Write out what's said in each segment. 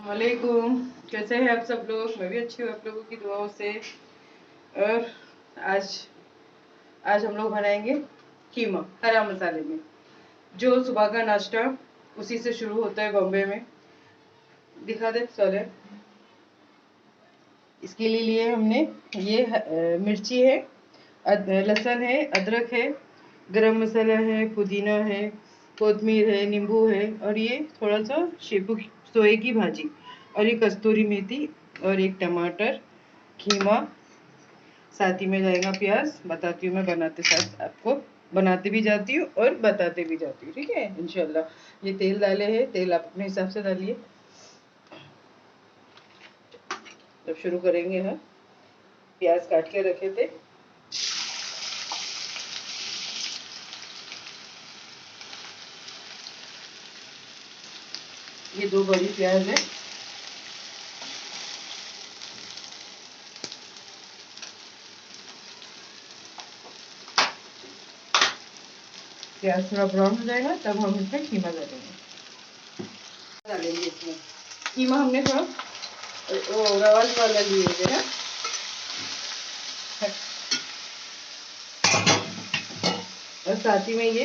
वालेकुम। कैसे हैं आप सब लोग? मैं भी अच्छी हूँ आप लोगों की दुआओं से। और आज आज हम लोग बनाएंगे कीमा हरा मसाले में। जो सुबह का नाश्ता उसी से शुरू होता है बॉम्बे में। दिखा दे चले। इसके लिए हमने ये मिर्ची है, लहसुन है, अदरक है, गरम मसाला है, पुदीना है, कोतमीर है, नींबू है और ये थोड़ा सा शेपू सोए की भाजी और ये कस्तूरी मेथी और एक टमाटर, कीमा, साथ ही में जाएगा प्याज। बताती हूँ मैं बनाते साथ आपको, बनाते भी जाती हूँ और बताते भी जाती हूँ, ठीक है इंशाल्लाह। ये तेल डाले हैं, तेल आप अपने हिसाब से डालिए। जब शुरू करेंगे हम, प्याज काट के रखे थे, ये 2 बड़ी प्याज है। प्याज थोड़ा ब्राउन हो जाएगा तब हम इसमें कीमा डालेंगे इसमें। कीमा हमने थोड़ा रवाज वाला लिए थे ना। और साथ ही में ये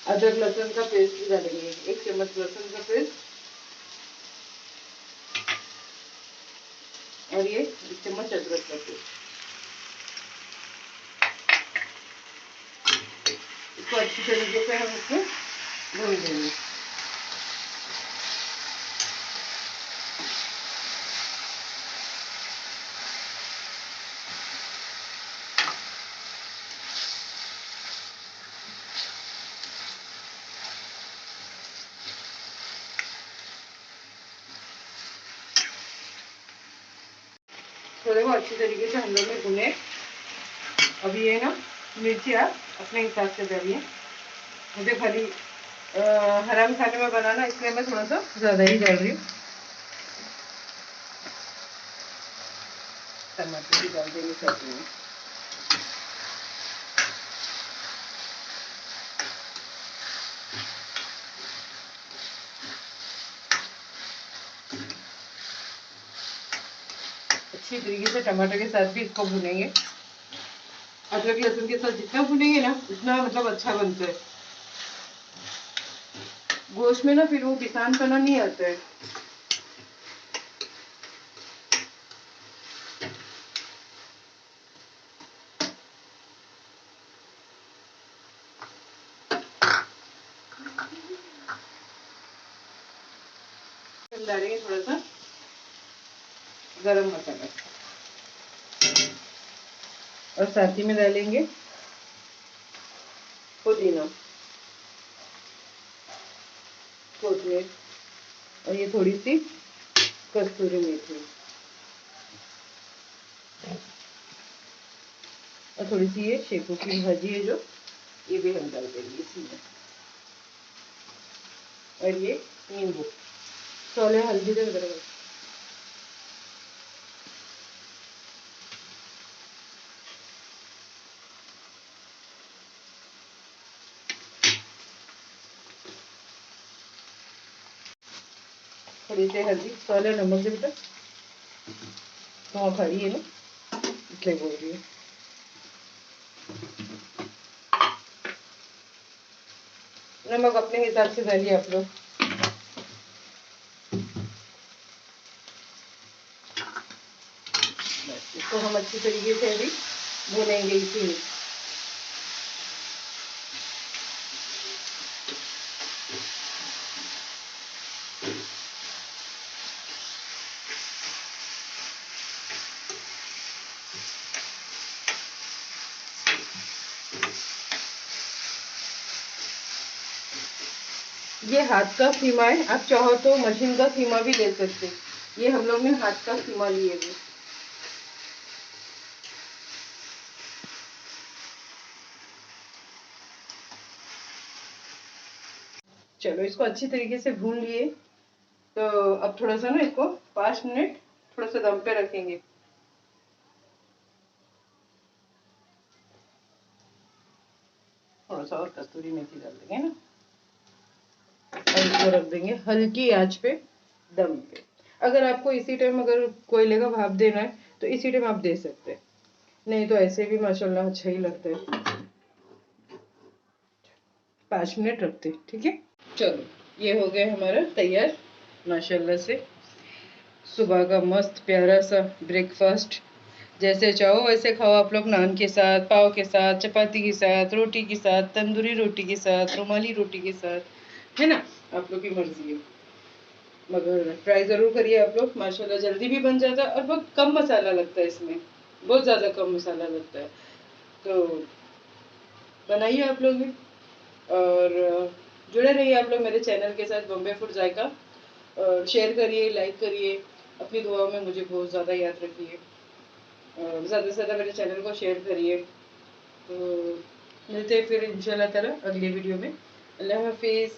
अदरक लहसुन का पेस्ट भी डालेंगे, 1 चम्मच लहसुन का पेस्ट और ये 1 चम्मच अदरक का पेस्ट। इसको अच्छी तरीके से हम इसमें भून देंगे। थोड़े को अच्छी तरीके से हम लोग ने भुने। अब ये ना मिर्ची आप अपने हिसाब से डालिए। मुझे खाली हरा मसाले में बनाना, इसलिए मैं थोड़ा सा ज़्यादा ही डाल रही हूँ। टमाटर भी डाल देंगे साथ में। अच्छी तरीके से टमाटर के साथ भी इसको भुनेंगे। अदरक लहसुन के साथ जितना भुनेंगे ना उतना मतलब अच्छा बनता है। गोश्त में ना फिर वो पिसानपना नहीं आता है। डालेंगे थोड़ा सा गरम मसाला और साथ ही में डालेंगे पुदीना, कोतमीर और ये थोड़ी सी कस्तूरी मेथी और थोड़ी सी ये शेपू की भाजी है जो, ये भी हम डाल देंगे इसमें। और ये नींबू, छोले हल्दी दे दो। थोड़ी सी हल्दी, छोले नमक दे बेटा। तो खड़ी है ना इसलिए बोल रही हूँ। नमक अपने हिसाब से डालिए आप लोग। इसको हम अच्छी तरीके से अभी भूनेंगे इसी में। ये हाथ का कीमा है, आप चाहो तो मशीन का कीमा भी ले सकते। ये हम लोग ने हाथ का कीमा लिए थे। चलो इसको अच्छी तरीके से भून लिए। तो अब थोड़ा सा ना इसको 5 मिनट थोड़ा सा दम पे रखेंगे। थोड़ा सा और कस्तूरी मेथी डाल देंगे ना और इसको रख देंगे हल्की आंच पे दम पे। अगर आपको इसी टाइम अगर कोयले का भाप देना है तो इसी टाइम आप दे सकते हैं, नहीं तो ऐसे भी माशाल्लाह अच्छा ही लगता है। 5 मिनट रखते, ठीक है। चलो ये हो गया हमारा तैयार माशाल्लाह से, सुबह का मस्त प्यारा सा ब्रेकफास्ट। जैसे चाहो वैसे खाओ आप लोग, नान के साथ, पाव के साथ, चपाती के साथ, रोटी के साथ, तंदूरी रोटी के साथ, रुमाली रोटी के साथ, है ना, आप लोग की मर्जी है। मगर ट्राई जरूर करिए आप लोग, माशाल्लाह जल्दी भी बन जाता है और बहुत कम मसाला लगता है इसमें, बहुत ज़्यादा कम मसाला लगता है। तो बनाइए आप लोग भी, और जुड़े रहिए आप लोग मेरे चैनल के साथ बॉम्बे फूड जायका, और शेयर करिए, लाइक करिए, अपनी दुआओं में मुझे बहुत ज़्यादा याद रखिए, ज़्यादा से ज़्यादा मेरे चैनल को शेयर करिए। तो मिलते हैं फिर इंशाल्लाह ताला अगले वीडियो में। अल्लाह हाफिज़।